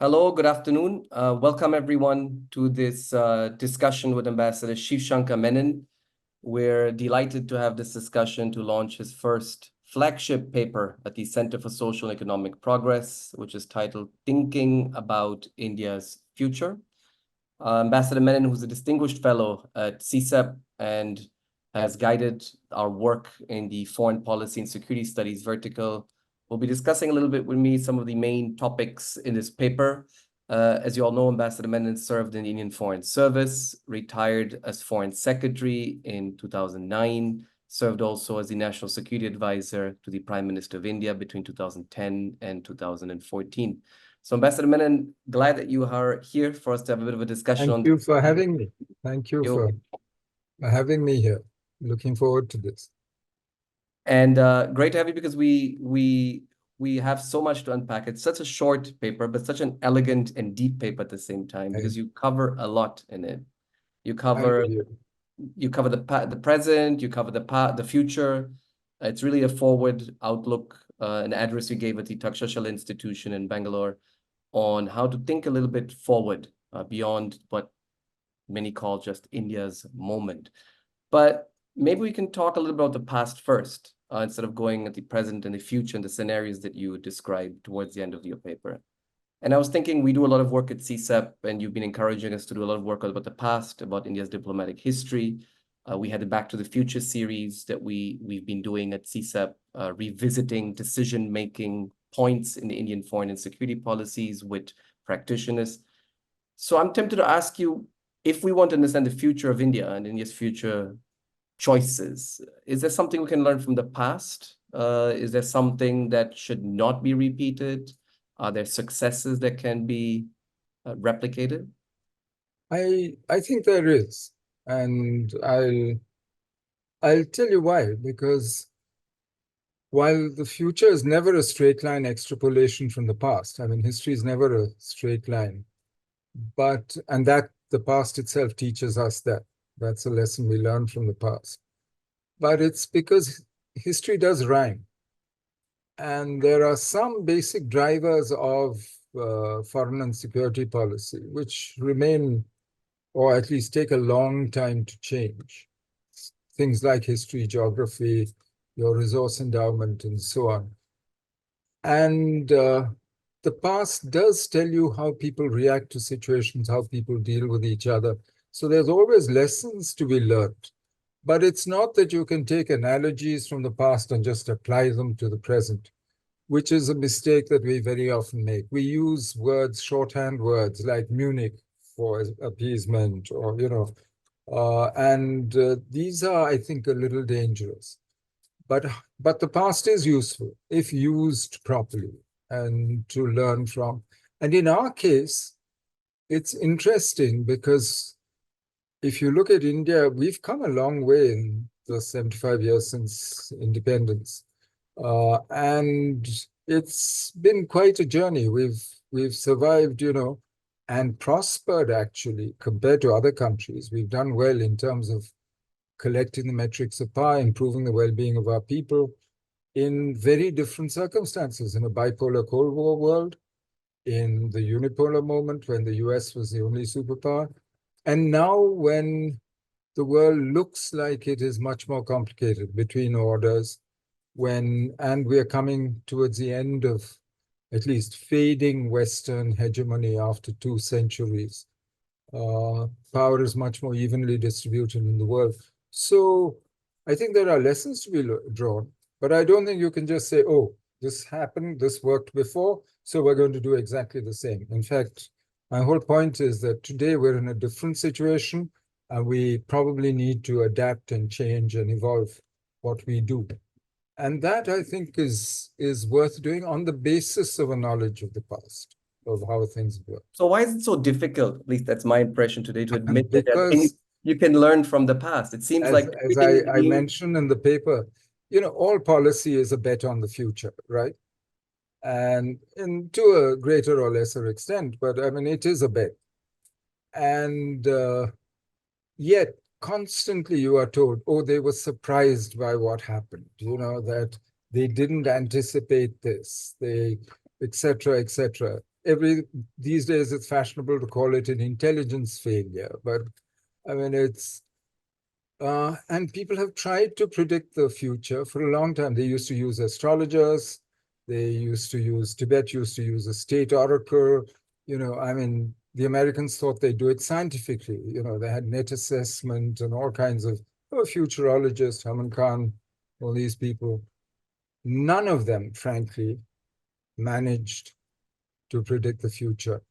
Hello, good afternoon. Welcome everyone to this discussion with Ambassador Shivshankar Menon. We're delighted to have this discussion to launch his first flagship paper at the Center for Social and Economic Progress, which is titled Thinking About India's Future. Ambassador Menon, who's a distinguished fellow at CSEP and has guided our work in the foreign policy and security studies vertical, will be discussing a little bit with me some of the main topics in this paper. As you all know, Ambassador Menon served in the Indian Foreign Service, retired as Foreign Secretary in 2009, served also as the National Security Advisor to the Prime Minister of India between 2010 and 2014. So Ambassador Menon, glad that you are here for us to have a bit of a discussion on. Thank you for having me. Thank you for having me here. Looking forward to this. And great to have you because we have so much to unpack. It's such a short paper, but such an elegant and deep paper at the same time because you cover a lot in it. You cover the present, you cover the future. It's really a forward outlook, an address you gave at the Takshashila Institution in Bangalore on how to think a little bit forward beyond what many call just India's moment. But maybe we can talk a little about the past first, instead of going at the present and the future and the scenarios that you described towards the end of your paper. And I was thinking we do a lot of work at CSEP, and you've been encouraging us to do a lot of work about the past, about India's diplomatic history. We had the Back to the Future series that we've been doing at CSEP, revisiting decision-making points in the Indian foreign and security policies with practitioners. So I'm tempted to ask you, if we want to understand the future of India and India's future choices, is there something we can learn from the past? Is there something that should not be repeated? Are there successes that can be replicated? I think there is, and I'll tell you why. Because while the future is never a straight line extrapolation from the past, I mean, history is never a straight line, and that the past itself teaches us that. That's a lesson we learn from the past. But it's because history does rhyme. And there are some basic drivers of foreign and security policy which remain, or at least take a long time to change. Things like history, geography, your resource endowment, and so on. And the past does tell you how people react to situations, how people deal with each other. So there's always lessons to be learned. But it's not that you can take analogies from the past and just apply them to the present, which is a mistake that we very often make. We use words, shorthand words like Munich for appeasement, or, these are, I think, a little dangerous. But the past is useful if used properly and to learn from. And in our case, it's interesting because if you look at India, we've come a long way in the 75 years since independence. And it's been quite a journey. We've survived, and prospered, actually, compared to other countries. We've done well in terms of collecting the metrics of power, improving the well-being of our people in very different circumstances, in a bipolar Cold War world, in the unipolar moment when the US was the only superpower, and now when the world looks like it is much more complicated between orders, and we are coming towards the end of at least fading Western hegemony after 2 centuries. Power is much more evenly distributed in the world. So I think there are lessons to be drawn, but I don't think you can just say, oh, this happened, this worked before, so we're going to do exactly the same. In fact, my whole point is that today we're in a different situation, and we probably need to adapt and change and evolve what we do. And that, I think, is worth doing on the basis of a knowledge of the past, of how things work. So why is it so difficult, at least that's my impression today, to admit that there are things you can learn from the past? It seems like... As I mentioned in the paper, all policy is a bet on the future, right? And to a greater or lesser extent, but I mean, it is a bet. And yet, constantly you are told, oh, they were surprised by what happened, that they didn't anticipate this, etc., etc. these days it's fashionable to call it an intelligence failure, but I mean, and people have tried to predict the future for a long time. They used to use astrologers. Tibet used to use a state oracle. I mean, the Americans thought they'd do it scientifically. They had net assessment and all kinds of futurologists, Haman Khan, all these people. None of them, frankly, managed to predict the future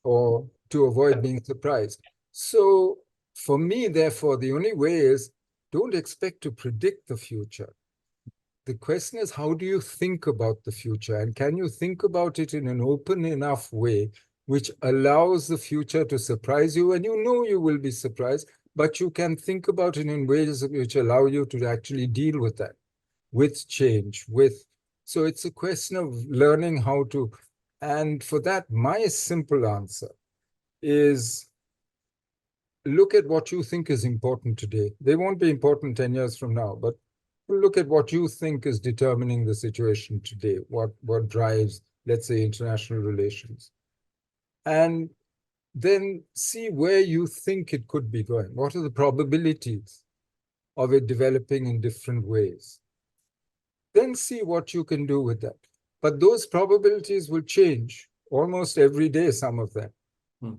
or to avoid being surprised. So for me, therefore, the only way is don't expect to predict the future. The question is, how do you think about the future? And can you think about it in an open enough way which allows the future to surprise you? And you will be surprised, but you can think about it in ways which allow you to actually deal with that, with change, so it's a question of learning how to, and for that, my simple answer is look at what you think is important today. They won't be important 10 years from now, but look at what you think is determining the situation today, what drives, let's say, international relations. And then see where you think it could be going. What are the probabilities of it developing in different ways? Then see what you can do with that. But those probabilities will change almost every day, some of them.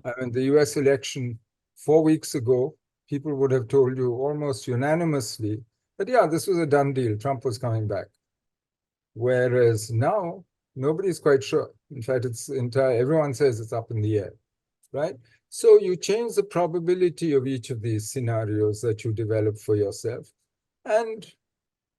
I mean, the US election 4 weeks ago, people would have told you almost unanimously that, yeah, this was a done deal. Trump was coming back. Whereas now, nobody's quite sure. In fact, everyone says it's up in the air, right? So you change the probability of each of these scenarios that you develop for yourself and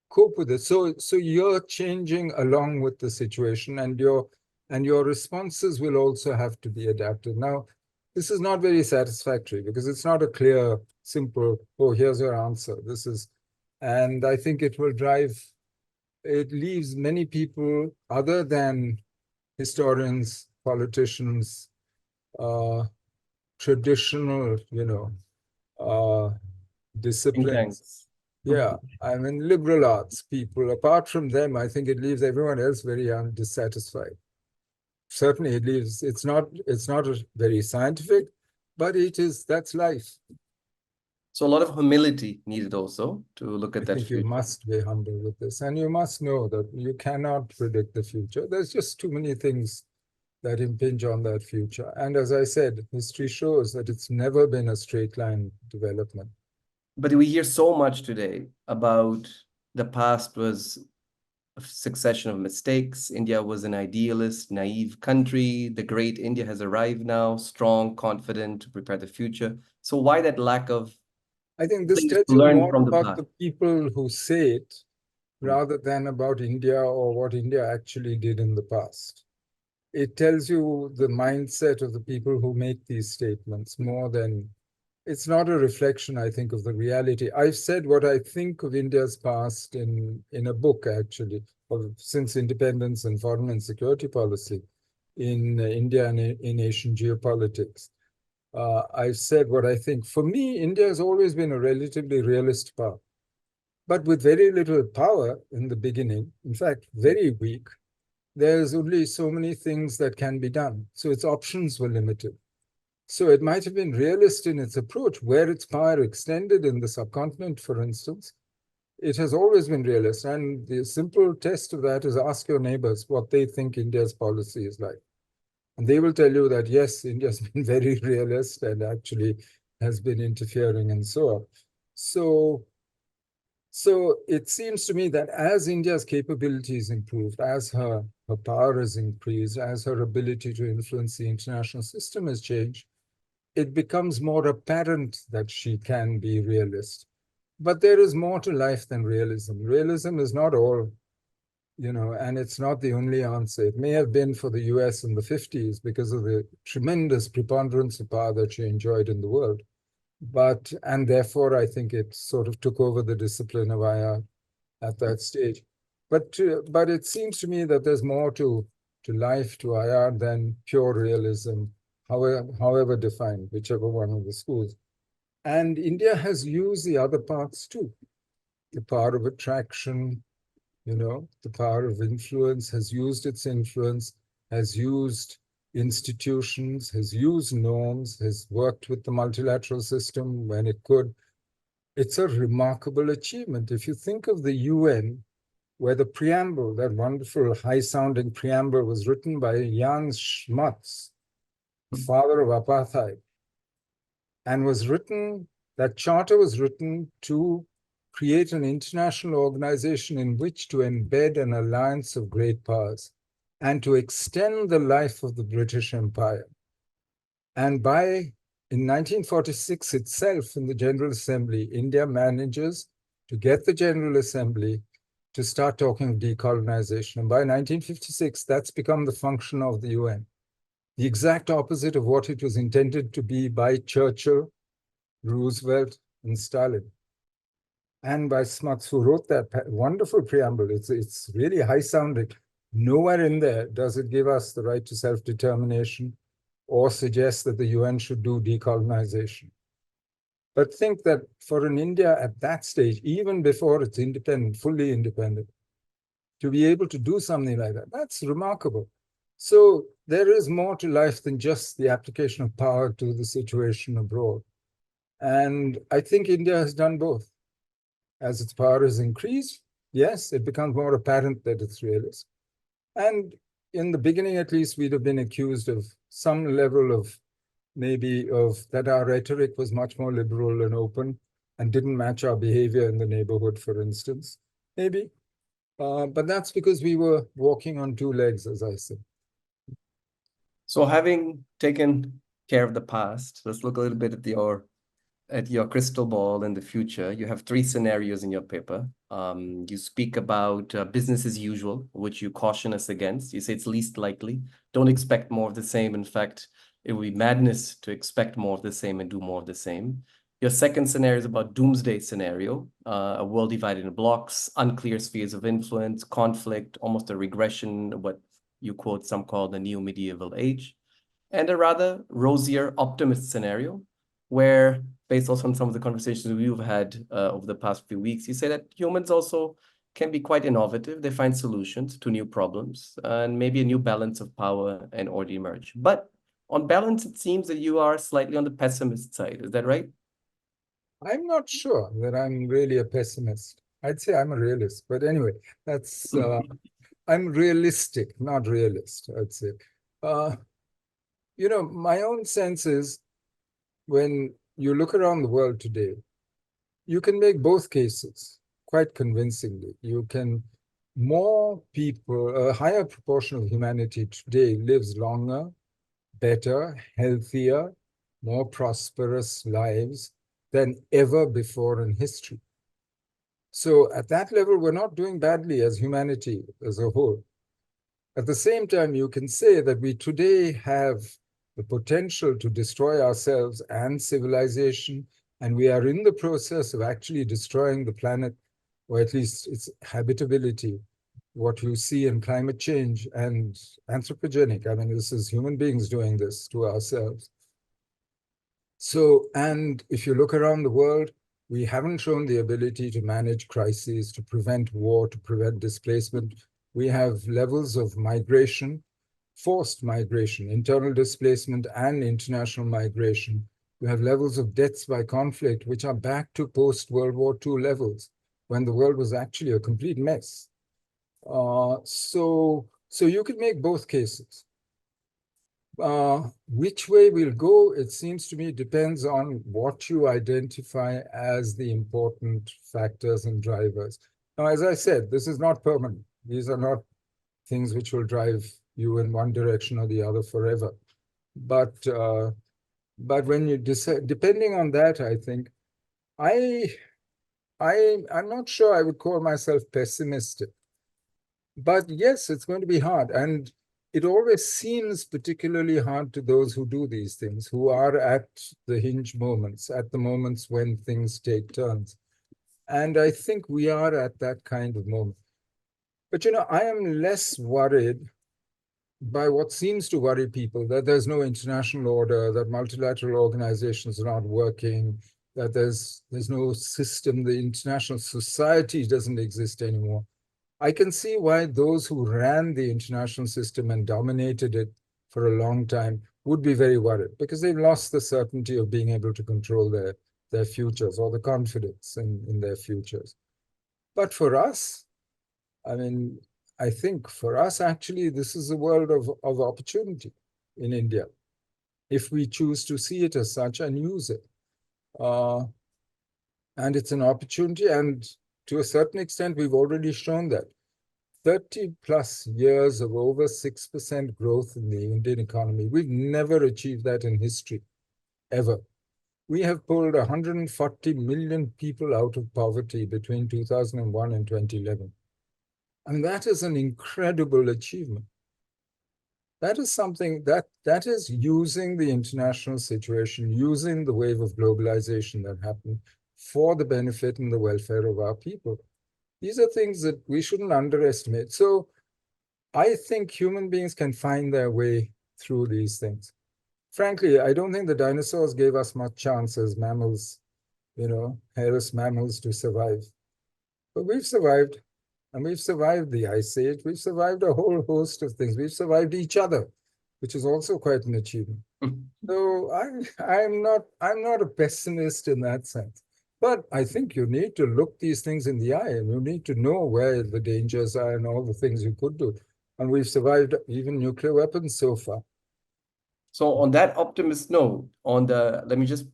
cope with it. So you're changing along with the situation, and your responses will also have to be adapted. Now, this is not very satisfactory because it's not a clear, simple, oh, here's your answer. And I think it leaves many people, other than historians, politicians, traditional, disciplines. Yeah, I mean, liberal arts people, apart from them, I think it leaves everyone else very dissatisfied. Certainly it's not very scientific, but that's life. So a lot of humility needed also to look at that I think future. you must be humble with this, and you must know that you cannot predict the future. There's just too many things that impinge on that future. And as I said, history shows that it's never been a straight line development. But we hear so much today about the past was a succession of mistakes. India was an idealist, naive country. The great India has arrived now, strong, confident to prepare the future. So why that lack of I think this things tells to you learn more from the about past? the people who say it rather than about India or what India actually did in the past. It tells you the mindset of the people who make these statements more than, it's not a reflection, I think, of the reality. I've said what I think of India's past in a book, actually, since independence and foreign and security policy in India and in Asian geopolitics. I've said what I think. For me, India has always been a relatively realist power, but with very little power in the beginning, in fact, very weak. There's only so many things that can be done. So its options were limited. So it might have been realist in its approach, where its power extended in the subcontinent, for instance. It has always been realist. And the simple test of that is ask your neighbors what they think India's policy is like. And they will tell you that, yes, India's been very realist and actually has been interfering and so on. So it seems to me that as India's capabilities improved, as her power has increased, as her ability to influence the international system has changed, it becomes more apparent that she can be realist. But there is more to life than realism. Realism is not all, and it's not the only answer. It may have been for the US in the 50s because of the tremendous preponderance of power that she enjoyed in the world. And therefore, I think it sort of took over the discipline of IR at that stage. But it seems to me that there's more to life, to IR, than pure realism, however defined, whichever one of the schools. And India has used the other parts too. The power of attraction, the power of influence, has used its influence, has used institutions, has used norms, has worked with the multilateral system when it could. It's a remarkable achievement. If you think of the UN, where the preamble, that wonderful high-sounding preamble, was written by Jan Smuts, the father of apartheid, and that charter was written to create an international organization in which to embed an alliance of great powers and to extend the life of the British Empire. And in 1946 itself, in the General Assembly, India manages to get the General Assembly to start talking of decolonization. And by 1956, that's become the function of the UN. The exact opposite of what it was intended to be by Churchill, Roosevelt, and Stalin. And by Smuts, who wrote that wonderful preamble. It's really high-sounding. Nowhere in there does it give us the right to self-determination or suggest that the UN should do decolonization. But think that for an India at that stage, even before it's independent, fully independent, to be able to do something like that, that's remarkable. So there is more to life than just the application of power to the situation abroad. And I think India has done both. As its power has increased, yes, it becomes more apparent that it's realist. And in the beginning, at least, we'd have been accused of some level of that our rhetoric was much more liberal and open and didn't match our behavior in the neighborhood, for instance, maybe. But that's because we were walking on two legs, as I said. So having taken care of the past, let's look a little bit at your crystal ball in the future. You have three scenarios in your paper. You speak about business as usual, which you caution us against. You say it's least likely. Don't expect more of the same. In fact, it would be madness to expect more of the same and do more of the same. Your second scenario is about doomsday scenario, a world divided into blocks, unclear spheres of influence, conflict, almost a regression, what you quote some call the neo-medieval age, and a rather rosier optimist scenario, where, based also on some of the conversations we've had over the past few weeks, you say that humans also can be quite innovative. They find solutions to new problems, and maybe a new balance of power and order emerge. But on balance, it seems that you are slightly on the pessimist side. Is that right? I'm not sure that I'm really a pessimist. I'd say I'm a realist. But anyway, that's I'm realistic, not realist, I'd say. My own sense is when you look around the world today, you can make both cases quite convincingly. More people, a higher proportion of humanity today lives longer, better, healthier, more prosperous lives than ever before in history. So at that level, we're not doing badly as humanity as a whole. At the same time, you can say that we today have the potential to destroy ourselves and civilization, and we are in the process of actually destroying the planet, or at least its habitability, what you see in climate change and anthropogenic. I mean, this is human beings doing this to ourselves. So, and if you look around the world, we haven't shown the ability to manage crises, to prevent war, to prevent displacement. We have levels of migration, forced migration, internal displacement, and international migration. We have levels of deaths by conflict, which are back to post-World War II levels, when the world was actually a complete mess. So you could make both cases. Which way we'll go, it seems to me, depends on what you identify as the important factors and drivers. Now, as I said, this is not permanent. These are not things which will drive you in one direction or the other forever. But when you decide, depending on that, I think I'm not sure I would call myself pessimistic. But yes, it's going to be hard. And it always seems particularly hard to those who do these things, who are at the hinge moments, at the moments when things take turns. And I think we are at that kind of moment. But, I am less worried by what seems to worry people, that there's no international order, that multilateral organizations are not working, that there's no system, the international society doesn't exist anymore. I can see why those who ran the international system and dominated it for a long time would be very worried because they've lost the certainty of being able to control their futures or the confidence in their futures. But for us, I mean, I think for us, actually, this is a world of opportunity in India, if we choose to see it as such and use it. And it's an opportunity, and to a certain extent, we've already shown that. 30 plus years of over 6% growth in the Indian economy. We've never achieved that in history, ever. We have pulled 140 million people out of poverty between 2001 and 2011. And that is an incredible achievement. That is something that is using the international situation, using the wave of globalization that happened for the benefit and the welfare of our people. These are things that we shouldn't underestimate. So I think human beings can find their way through these things. Frankly, I don't think the dinosaurs gave us much chance as mammals, hairless mammals, to survive. But we've survived, and we've survived the Ice Age. We've survived a whole host of things. We've survived each other, which is also quite an achievement. So I'm not a pessimist in that sense. But I think you need to look these things in the eye, and you need to know where the dangers are and all the things you could do. And we've survived even nuclear weapons so far. So on that optimist note, let me just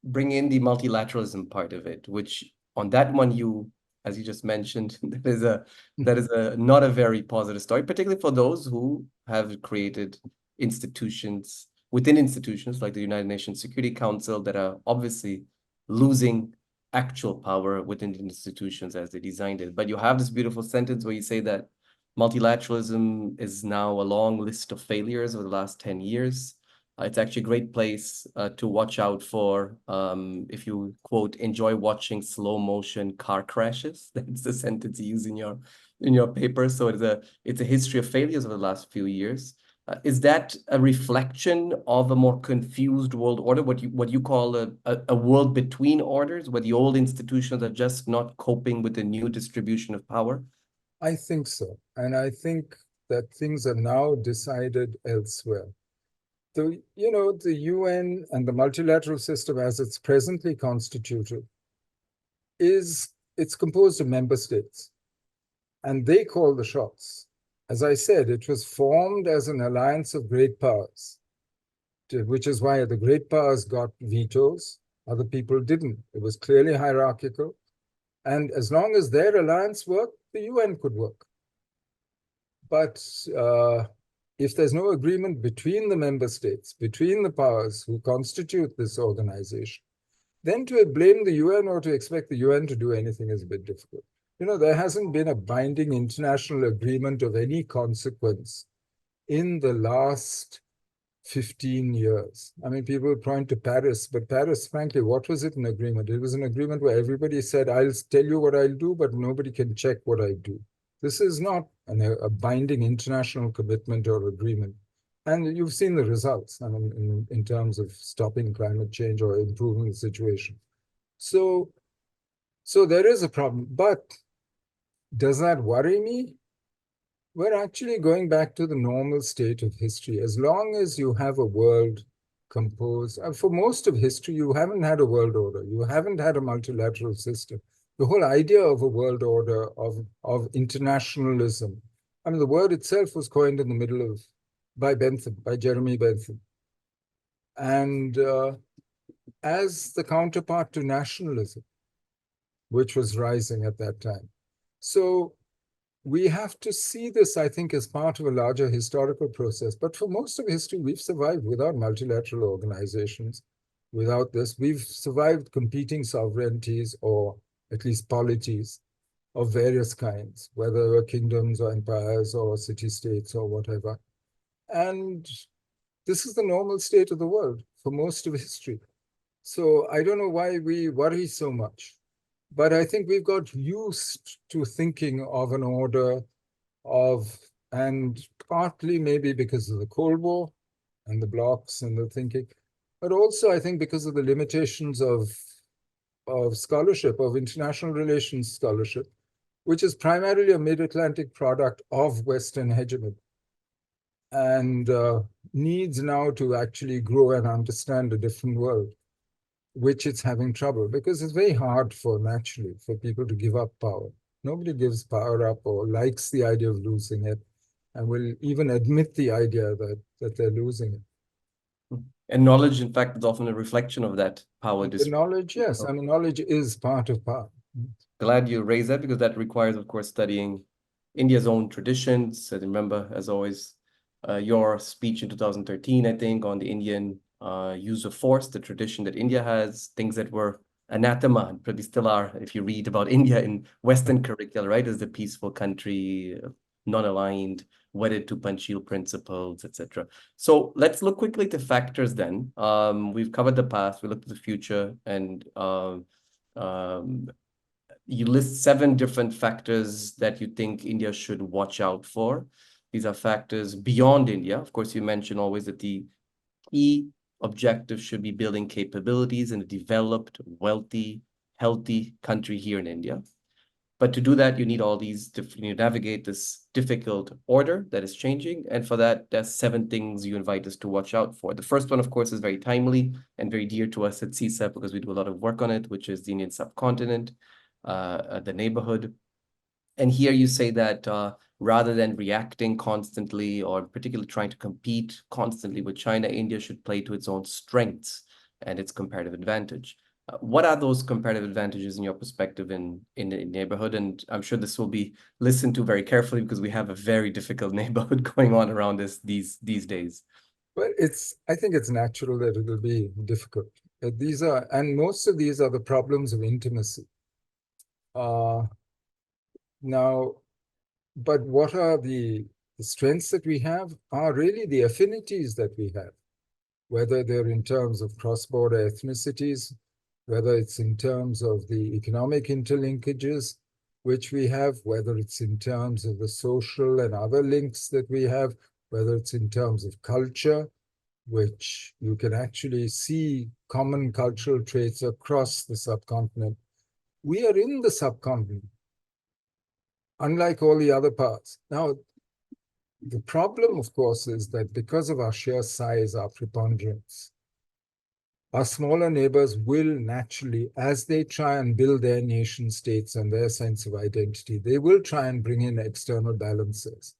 bring in the multilateralism part of it, which on that one as you just mentioned, that is not a very positive story, particularly for those who have created institutions within institutions like the United Nations Security Council that are obviously losing actual power within the institutions as they designed it. But you have this beautiful sentence where you say that multilateralism is now a long list of failures over the last 10 years. It's actually a great place to watch out for if you, quote, enjoy watching slow motion car crashes. That's the sentence you use in your paper. So it's a history of failures over the last few years. Is that a reflection of a more confused world order, what you call a world between orders, where the old institutions are just not coping with the new distribution of power? I think so. And I think that things are now decided elsewhere. The UN and the multilateral system as it's presently constituted it's composed of member states, and they call the shots. As I said, it was formed as an alliance of great powers, which is why the great powers got vetoes, other people didn't. It was clearly hierarchical. And as long as their alliance worked, the UN could work. But if there's no agreement between the member states, between the powers who constitute this organization, then to blame the UN or to expect the UN to do anything is a bit difficult. There hasn't been a binding international agreement of any consequence in the last 15 years. I mean, people point to Paris, but Paris, frankly, what was it an agreement? It was an agreement where everybody said, I'll tell you what I'll do, but nobody can check what I do. This is not a binding international commitment or agreement. And you've seen the results, I mean, in terms of stopping climate change or improving the situation. So there is a problem. But does that worry me? We're actually going back to the normal state of history. As long as you have a world composed, for most of history, you haven't had a world order. You haven't had a multilateral system. The whole idea of a world order, of internationalism, I mean, the word itself was coined in the middle of, by Jeremy Bentham. And as the counterpart to nationalism, which was rising at that time. So we have to see this, I think, as part of a larger historical process. But for most of history, we've survived without multilateral organizations. Without this, we've survived competing sovereignties, or at least polities of various kinds, whether kingdoms or empires or city-states or whatever. And this is the normal state of the world for most of history. So I don't know why we worry so much. But I think we've got used to thinking of an order and partly maybe because of the Cold War and the blocs and the thinking, but also I think because of the limitations of scholarship, of international relations scholarship, which is primarily a mid-Atlantic product of Western hegemony. and needs now to actually grow and understand a different world, which it's having trouble because it's very hard naturally for people to give up power. Nobody gives power up or likes the idea of losing it and will even admit the idea that they're losing it. And knowledge, in fact, is often a reflection of that power The knowledge, yes. I mean, knowledge is part of power. Glad you raised that because that requires, of course, studying India's own traditions. I remember, as always, your speech in 2013, I think, on the Indian use of force, the tradition that India has, things that were anathema and probably still are, if you read about India in Western curricula, right, as the peaceful country, non-aligned, wedded to Panchil principles, etc. So let's look quickly to factors then. We've covered the past, we looked at the future, and you list 7 different factors that you think India should watch out for. These are factors beyond India. Of course, you mention always that the key objective should be building capabilities in a developed, wealthy, healthy country here in India. But to do that, you need all these different, you navigate this difficult order that is changing. And for that, there's 7 things you invite us to watch out for. The first one, of course, is very timely and very dear to us at CSEP because we do a lot of work on it, which is the Indian subcontinent, the neighborhood. And here you say that rather than reacting constantly or particularly trying to compete constantly with China, India should play to its own strengths and its comparative advantage. What are those comparative advantages in your perspective in the neighborhood? And I'm sure this will be listened to very carefully because we have a very difficult neighborhood going on around us these days. But I think it's natural that it will be difficult. And most of these are the problems of intimacy. Now, but what are the strengths that we have are really the affinities that we have, whether they're in terms of cross-border ethnicities, whether it's in terms of the economic interlinkages which we have, whether it's in terms of the social and other links that we have, whether it's in terms of culture, which you can actually see common cultural traits across the subcontinent. We are in the subcontinent, unlike all the other parts. Now, the problem, of course, is that because of our sheer size, our preponderance, our smaller neighbors will naturally, as they try and build their nation states and their sense of identity, they will try and bring in external balances.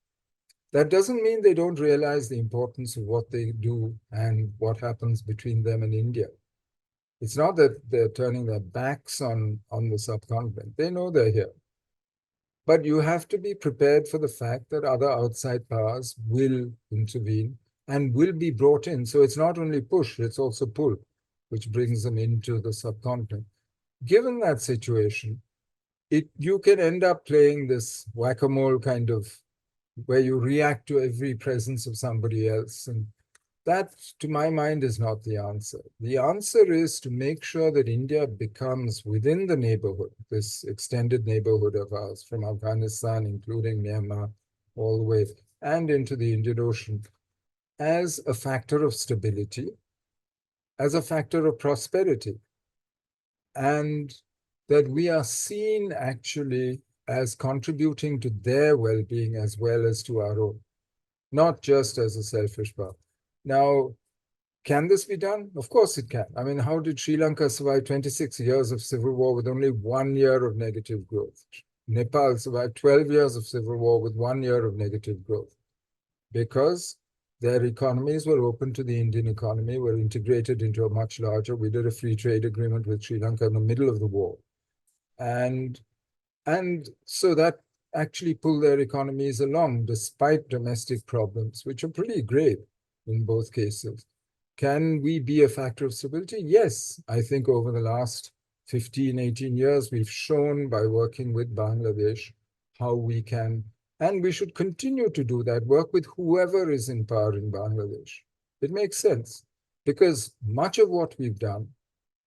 That doesn't mean they don't realize the importance of what they do and what happens between them and India. It's not that they're turning their backs on the subcontinent. They know they're here. But you have to be prepared for the fact that other outside powers will intervene and will be brought in. So it's not only push, it's also pull, which brings them into the subcontinent. Given that situation, you can end up playing this whack-a-mole kind of where you react to every presence of somebody else. And that, to my mind, is not the answer. The answer is to make sure that India becomes within the neighborhood, this extended neighborhood of ours, from Afghanistan, including Myanmar, all the way, and into the Indian Ocean, as a factor of stability, as a factor of prosperity, and that we are seen actually as contributing to their well-being as well as to our own, not just as a selfish power. Now, can this be done? Of course it can. I mean, how did Sri Lanka survive 26 years of civil war with only 1 year of negative growth? Nepal survived 12 years of civil war with 1 year of negative growth because their economies were open to the Indian economy, were integrated into a much larger. We did a free trade agreement with Sri Lanka in the middle of the war. And so that actually pulled their economies along despite domestic problems, which are pretty grave in both cases. Can we be a factor of stability? Yes, I think over the last 15, 18 years, we've shown by working with Bangladesh how we can, and we should continue to do that, work with whoever is in power in Bangladesh. It makes sense because much of what we've done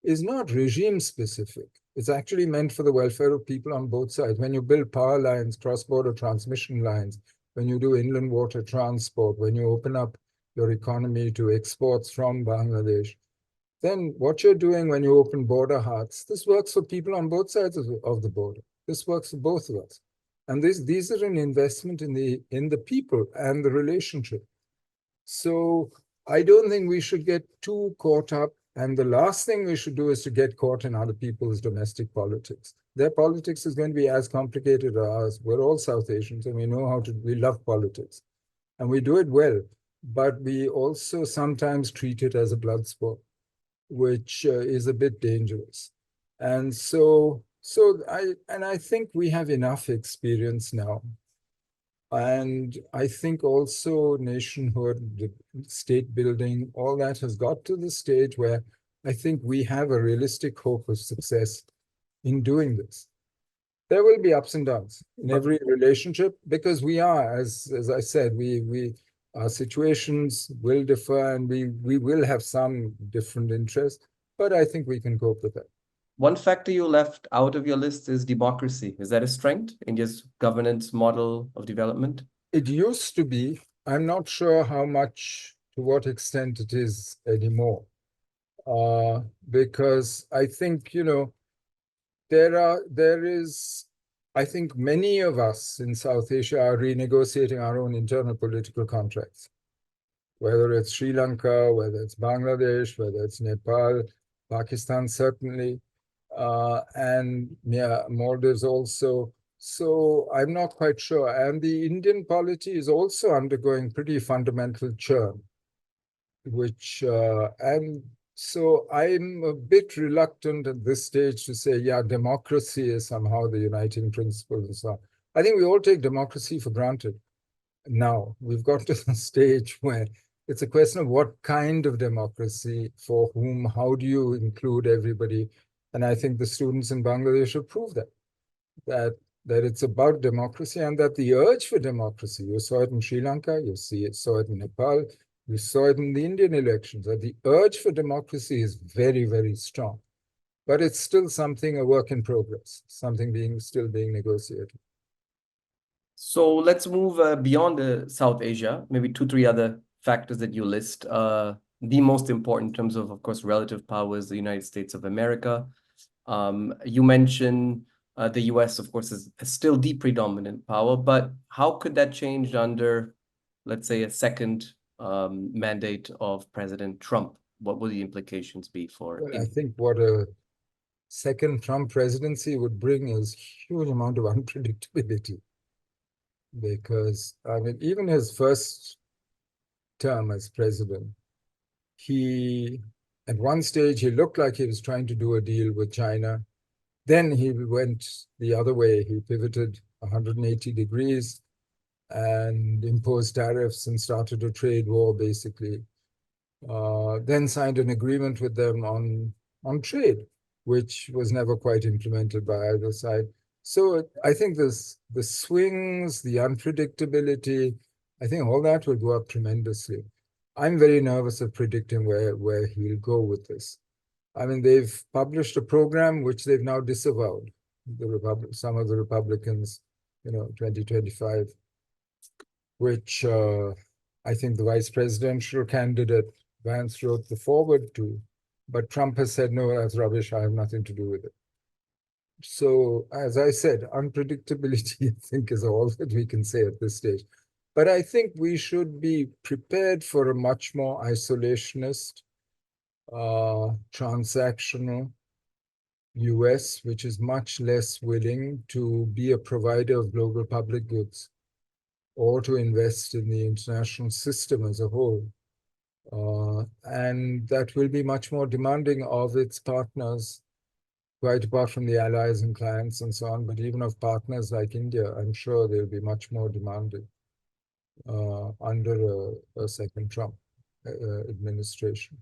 is not regime specific. It's actually meant for the welfare of people on both sides. When you build power lines, cross-border transmission lines, when you do inland water transport, when you open up your economy to exports from Bangladesh, then what you're doing when you open border huts, this works for people on both sides of the border. This works for both of us. And these are an investment in the people and the relationship. So I don't think we should get too caught up. And the last thing we should do is to get caught in other people's domestic politics. Their politics is going to be as complicated as ours. We're all South Asians and we know how to, we love politics and we do it well. But we also sometimes treat it as a blood sport, which is a bit dangerous. And I think we have enough experience now. And I think also nationhood, the state building, all that has got to the stage where I think we have a realistic hope of success in doing this. There will be ups and downs in every relationship because we are, as I said, we our situations will differ and we will have some different interests, but I think we can cope with that. One factor you left out of your list is democracy. Is that a strength, India's governance model of development? It used to be. I'm not sure how much, to what extent it is anymore. Because I think, I think many of us in South Asia are renegotiating our own internal political contracts, whether it's Sri Lanka, whether it's Bangladesh, whether it's Nepal, Pakistan, certainly, and yeah, Maldives also. So I'm not quite sure. And the Indian polity is also undergoing pretty fundamental churn, and so I'm a bit reluctant at this stage to say, yeah, democracy is somehow the uniting principle and so on. I think we all take democracy for granted now. We've got to the stage where it's a question of what kind of democracy, for whom, how do you include everybody? And I think the students in Bangladesh have proved that that it's about democracy and that the urge for democracy, you saw it in Sri Lanka, saw it in Nepal, you saw it in the Indian elections, that the urge for democracy is very, very strong. But it's still something, a work in progress, something still being negotiated. So let's move beyond South Asia, maybe two, three other factors that you list. The most important in terms of course, relative power is the United States of America. You mentioned the US, of course, is still the predominant power, but how could that change under, let's say, a second mandate of President Trump? What will the implications be for Well, I India? think what a second Trump presidency would bring is huge amount of unpredictability. Because, I mean, even his first term as president, at one stage, he looked like he was trying to do a deal with China. Then he went the other way. He pivoted 180 degrees and imposed tariffs and started a trade war, basically. Then signed an agreement with them on trade, which was never quite implemented by either side. So I think the swings, the unpredictability, I think all that will go up tremendously. I'm very nervous of predicting where he'll go with this. I mean, they've published a program which they've now disavowed. Some of the Republicans, 2025, which I think the vice presidential candidate Vance wrote the forward to, but Trump has said, no, that's rubbish. I have nothing to do with it. So, as I said, unpredictability, I think, is all that we can say at this stage. But I think we should be prepared for a much more isolationist, transactional US, which is much less willing to be a provider of global public goods or to invest in the international system as a whole. And that will be much more demanding of its partners, quite apart from the allies and clients and so on, but even of partners like India, I'm sure they'll be much more demanding under a second Trump administration.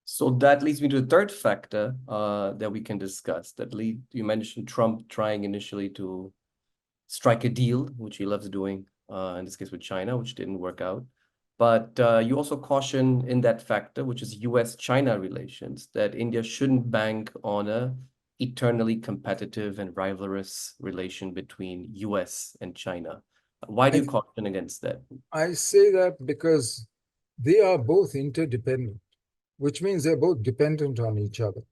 So that leads me to the third factor that we can discuss. You mentioned Trump trying initially to strike a deal, which he loves doing, in this case with China, which didn't work out. But you also caution in that factor, which is US-China relations, that India shouldn't bank on a eternally competitive and rivalrous relation between US and China. Why do you caution against that? I say that because they are both interdependent, which means they're both dependent on each other.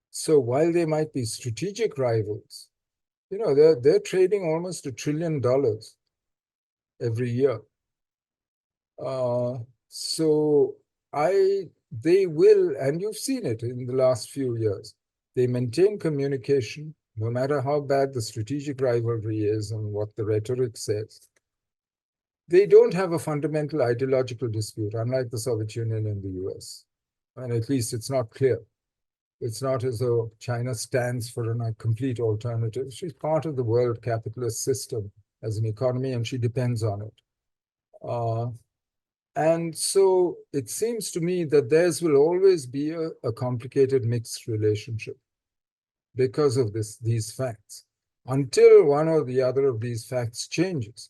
So while they might be strategic rivals, they're trading almost $1 trillion every year. So they will, and you've seen it in the last few years, they maintain communication, no matter how bad the strategic rivalry is and what the rhetoric says. They don't have a fundamental ideological dispute, unlike the Soviet Union and the US. And at least it's not clear. It's not as though China stands for a complete alternative. She's part of the world capitalist system as an economy, and she depends on it. And so it seems to me that theirs will always be a complicated mixed relationship because of these facts, until one or the other of these facts changes,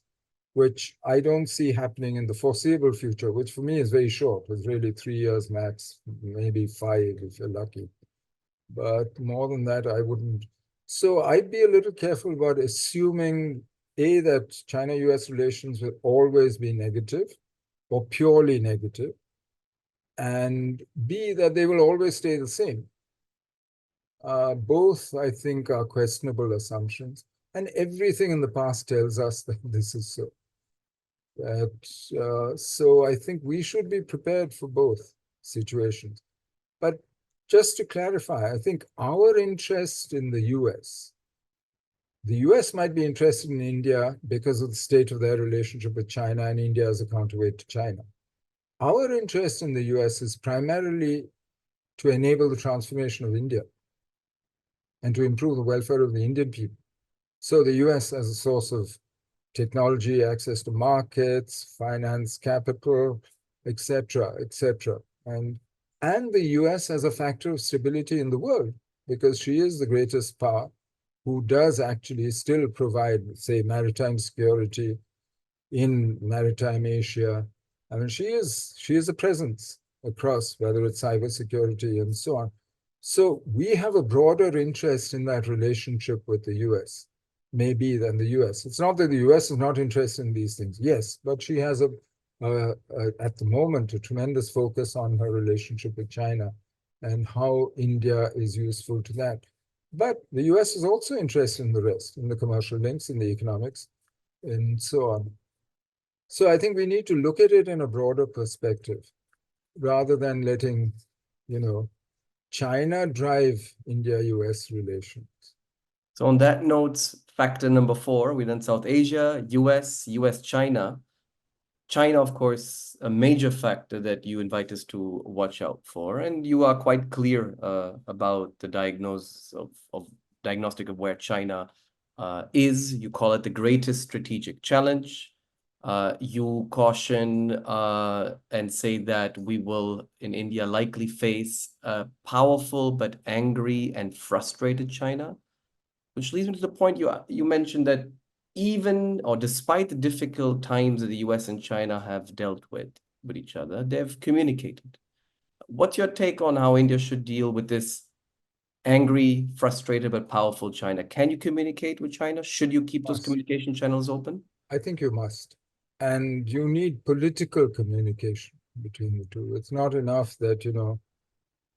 which I don't see happening in the foreseeable future, which for me is very short. It's really 3 years max, maybe 5 if you're lucky. But more than that, I wouldn't. So I'd be a little careful about assuming, A, that China-US relations will always be negative or purely negative, and B, that they will always stay the same. Both, I think, are questionable assumptions, and everything in the past tells us that this is so. So I think we should be prepared for both situations. But just to clarify, I think our interest in the US might be interested in India because of the state of their relationship with China, and India as a counterweight to China. Our interest in the US is primarily to enable the transformation of India and to improve the welfare of the Indian people. So the US as a source of technology, access to markets, finance, capital, etc., etc. And the US as a factor of stability in the world, because she is the greatest power who does actually still provide, say, maritime security in maritime Asia. I mean, she is a presence across, whether it's cybersecurity and so on. So we have a broader interest in that relationship with the US, maybe, than the US. It's not that the US is not interested in these things, yes, but she has at the moment, a tremendous focus on her relationship with China and how India is useful to that. But the US is also interested in the rest, in the commercial links, in the economics, and so on. So I think we need to look at it in a broader perspective, rather than letting, China drive India-US relations. So on that note, factor number 4, we done South Asia, US, US-China. China, of course, a major factor that you invite us to watch out for. And you are quite clear about the diagnostic of where China is. You call it the greatest strategic challenge. You caution and say that we will, in India, likely face a powerful but angry and frustrated China, which leads me to the point you mentioned that even or despite the difficult times that the US and China have dealt with each other, they've communicated. What's your take on how India should deal with this angry, frustrated, but powerful China? Can you communicate with China? Should you keep those communication channels open? I think you must. And you need political communication between the two. It's not enough that,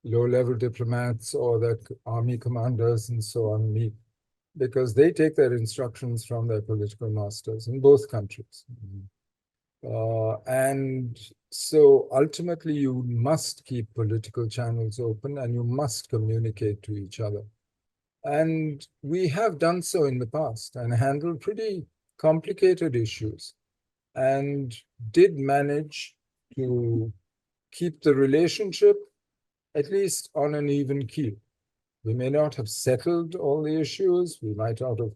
low-level diplomats or that army commanders and so on meet, because they take their instructions from their political masters in both countries. And so ultimately, you must keep political channels open and you must communicate to each other. And we have done so in the past and handled pretty complicated issues and did manage to keep the relationship at least on an even keel. We may not have settled all the issues, we might not have,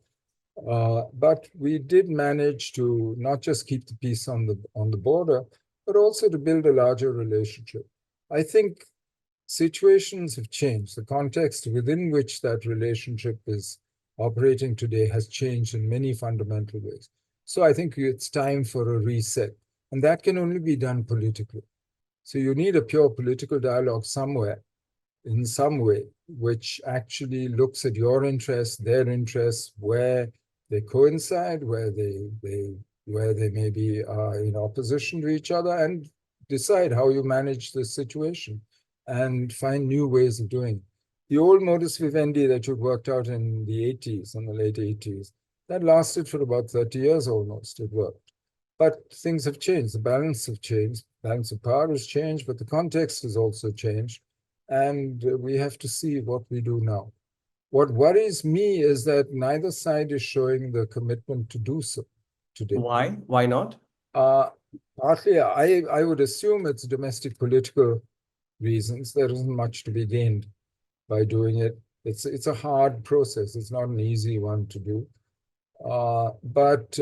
but we did manage to not just keep the peace on the border, but also to build a larger relationship. I think situations have changed. The context within which that relationship is operating today has changed in many fundamental ways. So I think it's time for a reset, and that can only be done politically. So you need a pure political dialogue somewhere, in some way, which actually looks at your interests, their interests, where they coincide, where they maybe are in opposition to each other, and decide how you manage the situation and find new ways of doing it. The old modus vivendi that you worked out in the 80s, in the late 80s, that lasted for about 30 years almost. It worked. But things have changed. The balance have changed. Balance of power has changed, but the context has also changed. And we have to see what we do now. What worries me is that neither side is showing the commitment to do so today. Why? Why not? Uh, Partly, I would assume it's domestic political reasons. There isn't much to be gained by doing it. It's a hard process. It's not an easy one to do. But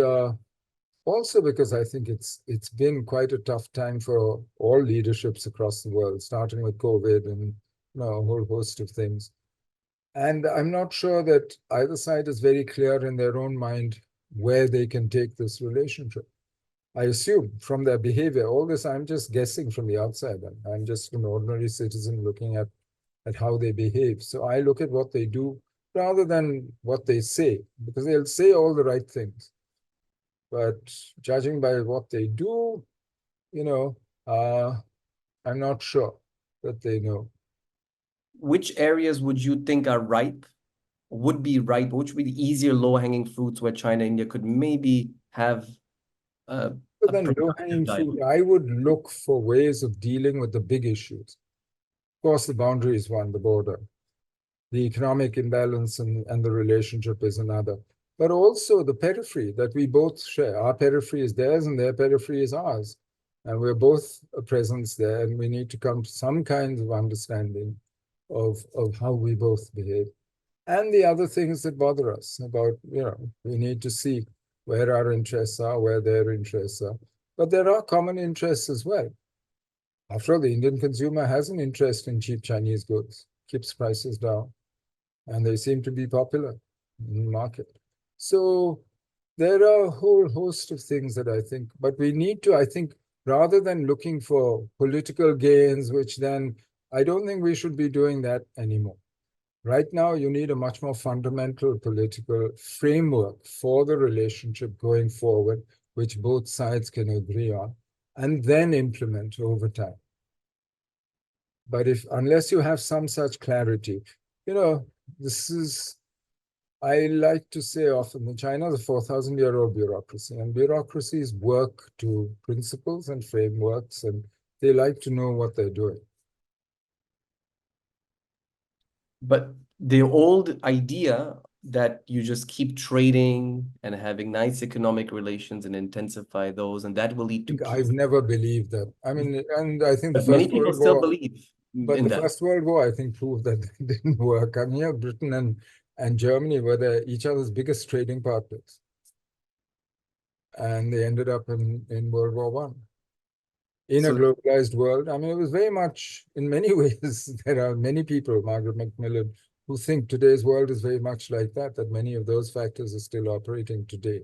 also because I think it's been quite a tough time for all leaderships across the world, starting with COVID and a whole host of things. And I'm not sure that either side is very clear in their own mind where they can take this relationship. I assume from their behavior, all this I'm just guessing from the outside. I'm just an ordinary citizen looking at how they behave. So I look at what they do rather than what they say, because they'll say all the right things. But judging by what they do, I'm not sure that they know. Which areas would you think are ripe, would be ripe, which would be the easier low-hanging fruits where China and India could maybe have a But then productive low-hanging fruit, dialogue? I would look for ways of dealing with the big issues. Of course, the boundary is one, the border. The economic imbalance and the relationship is another. But also the periphery that we both share. Our periphery is theirs and their periphery is ours. And we're both a presence there, and we need to come to some kind of understanding of how we both behave. And the other things that bother us about, we need to see where our interests are, where their interests are. But there are common interests as well. After all, the Indian consumer has an interest in cheap Chinese goods, keeps prices down, and they seem to be popular in the market. So there are a whole host of things that I think, but we need to, I think, rather than looking for political gains, which then I don't think we should be doing that anymore. Right now, you need a much more fundamental political framework for the relationship going forward, which both sides can agree on, and then implement over time. But unless you have some such clarity, this is, I like to say often that China is a 4,000-year-old bureaucracy, and bureaucracies work to principles and frameworks, and they like to know what they're doing. But the old idea that you just keep trading and having nice economic relations and intensify those, and that will lead to peace. I've never believed that. I mean, and I think the But many First people World still War, believe but in the that. First World War, I think, proved that it didn't work. I mean, Britain and Germany were each other's biggest trading partners. And they ended up in World War One. In a globalized world, I mean, it was very much, in many ways, there are many people, Margaret Macmillan, who think today's world is very much like that many of those factors are still operating today.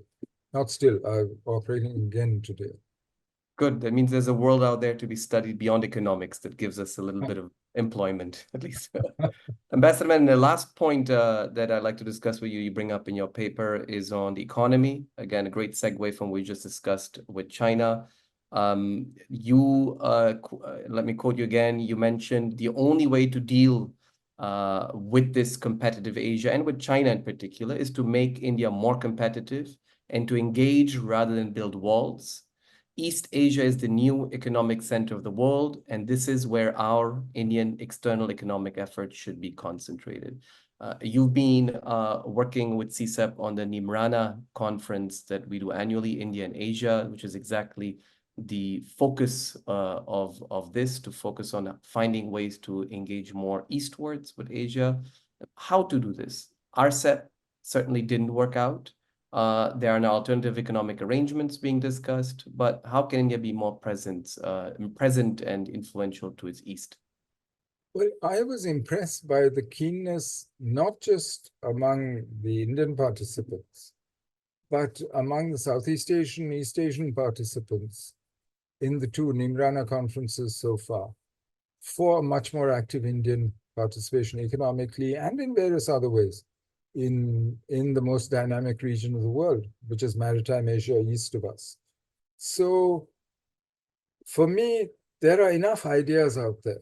Not still, are operating again today. Good. That means there's a world out there to be studied beyond economics that gives us a little bit of employment, at least. Ambassador Menon, the last point that I'd like to discuss with you, you bring up in your paper, is on the economy. Again, a great segue from what we just discussed with China. Let me quote you again. You mentioned the only way to deal with this competitive Asia and with China in particular is to make India more competitive and to engage rather than build walls. East Asia is the new economic center of the world, and this is where our Indian external economic efforts should be concentrated. You've been working with CSEP on the Nimrana conference that we do annually, India and Asia, which is exactly the focus of this, to focus on finding ways to engage more eastwards with Asia. How to do this? RCEP certainly didn't work out. There are now alternative economic arrangements being discussed, but how can India be more present and influential to its east? Well, I was impressed by the keenness, not just among the Indian participants, but among the Southeast Asian, East Asian participants in the two Nimrana conferences so far, for much more active Indian participation economically and in various other ways in the most dynamic region of the world, which is Maritime Asia east of us. So for me, there are enough ideas out there.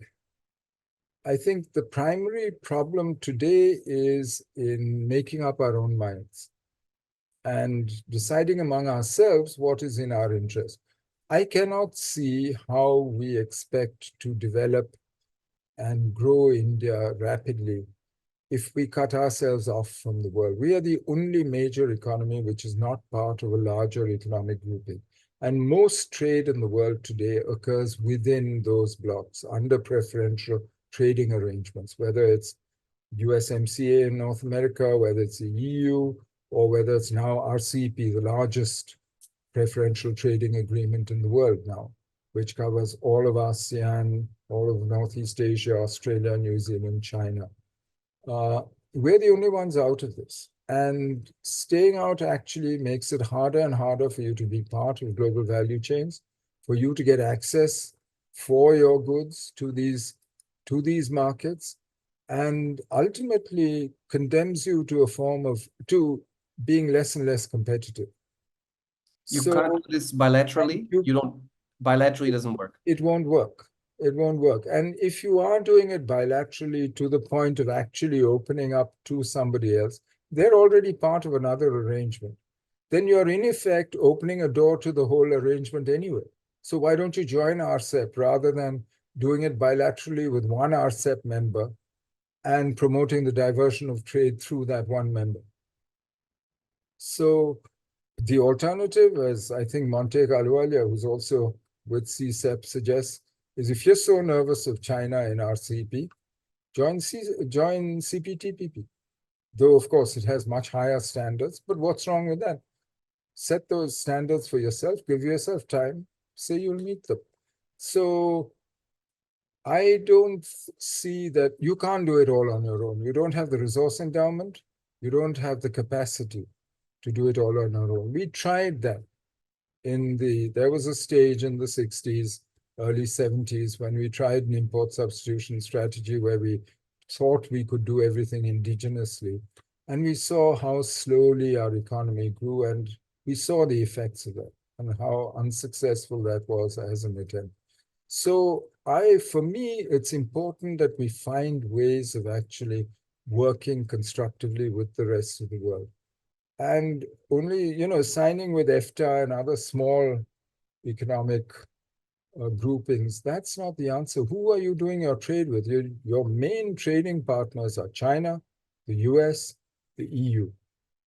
I think the primary problem today is in making up our own minds. and deciding among ourselves what is in our interest. I cannot see how we expect to develop and grow India rapidly if we cut ourselves off from the world. We are the only major economy which is not part of a larger economic grouping. And most trade in the world today occurs within those blocks under preferential trading arrangements, whether it's USMCA in North America, whether it's the EU, or whether it's now RCEP, the largest preferential trading agreement in the world now, which covers all of ASEAN, all of Northeast Asia, Australia, New Zealand, China. We're the only ones out of this. And staying out actually makes it harder and harder for you to be part of global value chains, for you to get access for your goods to these markets, and ultimately condemns you to a form of being less and less competitive. You can't do this bilaterally. Bilaterally doesn't work. It won't work. It won't work. And if you are doing it bilaterally to the point of actually opening up to somebody else, they're already part of another arrangement. Then you're in effect opening a door to the whole arrangement anyway. So why don't you join RCEP rather than doing it bilaterally with one RCEP member and promoting the diversion of trade through that one member? So the alternative, as I think Monte Ahluwalia, who's also with CSEP, suggests, is if you're so nervous of China in RCEP, join CPTPP. Though, of course, it has much higher standards, but what's wrong with that? Set those standards for yourself, give yourself time, say you'll meet them. So I don't see that you can't do it all on your own. You don't have the resource endowment. You don't have the capacity to do it all on our own. We tried that. There was a stage in the 60s, early 70s, when we tried an import substitution strategy where we thought we could do everything indigenously. And we saw how slowly our economy grew, and we saw the effects of that and how unsuccessful that was as an attempt. So for me, it's important that we find ways of actually working constructively with the rest of the world. And only, signing with EFTA and other small economic groupings, that's not the answer. Who are you doing your trade with? Your main trading partners are China, the US, the EU.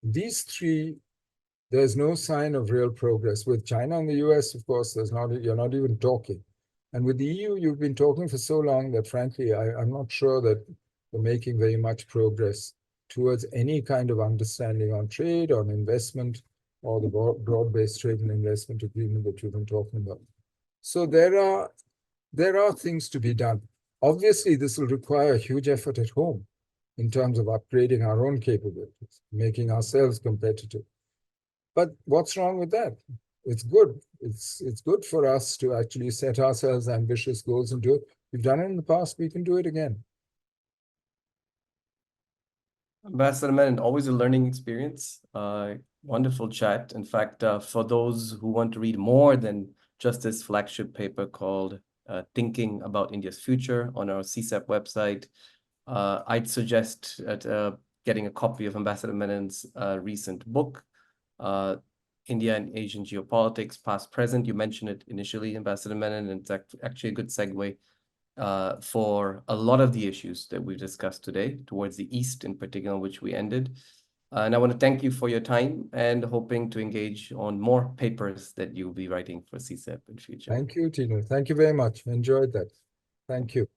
These three, there's no sign of real progress. With China and the US, of course, you're not even talking. And with the EU, you've been talking for so long that, frankly, I'm not sure that we're making very much progress towards any kind of understanding on trade, on investment, or the broad-based trade and investment agreement that you've been talking about. So there are things to be done. Obviously, this will require a huge effort at home in terms of upgrading our own capabilities, making ourselves competitive. But what's wrong with that? It's good. It's good for us to actually set ourselves ambitious goals and do it. We've done it in the past, we can do it again. Ambassador Menon, always a learning experience. Wonderful chat. In fact, for those who want to read more than just this flagship paper called Thinking About India's Future on our CSEP website, I'd suggest getting a copy of Ambassador Menon's recent book, India and Asian Geopolitics, Past, Present. You mentioned it initially, Ambassador Menon, and it's actually a good segue for a lot of the issues that we've discussed today, towards the East in particular, which we ended. And I want to thank you for your time and hoping to engage on more papers that you'll be writing for CSEP in future. Thank you, Tino. Thank you very much. Enjoyed that. Thank you.